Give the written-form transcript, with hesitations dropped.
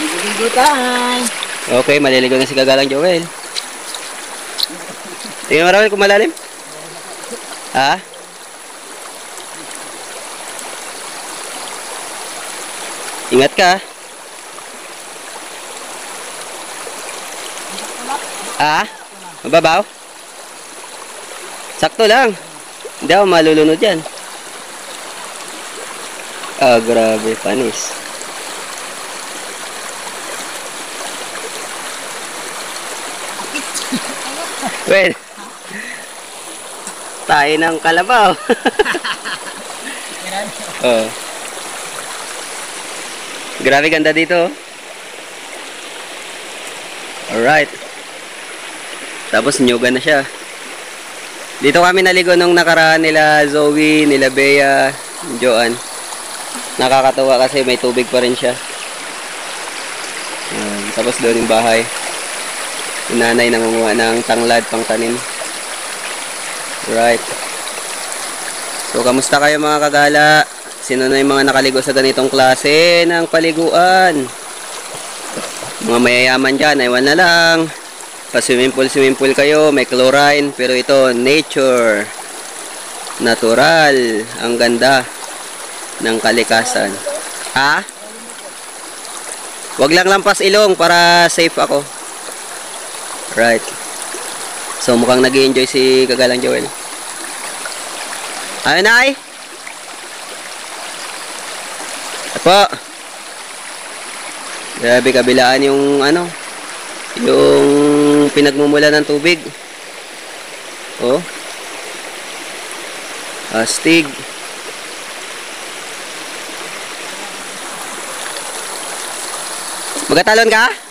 Ligo tayo. Okay, maliligo na si Kagalang Joel. Tingnan mo raw kung malalim. Ha? Ingat ka. Ha? Mababaw? Sakto lang. Hindi ako malulunod yan. Ah, grabe. Panis. Well, tayo ng kalabaw. Oh. Grabe ganda dito. Alright. Tapos nyuga na siya. Dito kami naligo nung nakaraan nila Zoe, nila Bea, Joan. Nakakatawa kasi may tubig pa rin siya. Tapos doon yung bahay. Yung nanay nangunguha ng tanglad pang tanim. Right. So, kamusta kayo mga kagala? Sino na yung mga nakaligo sa ganitong klase ng paliguan? Mga mayayaman dyan, ewan na lang. Pa-swimming pool kayo, may chlorine. Pero ito, nature. Natural. Ang ganda ng kalikasan. Ha? Wag lang lampas ilong para safe ako. Right. So, mukhang nag-i-enjoy si Kagalang Joel. Ano, Nay? Apo. Grabe, kabilaan yung ano, yung pinagmumula ng tubig. Oh. Astig. Magatalon ka?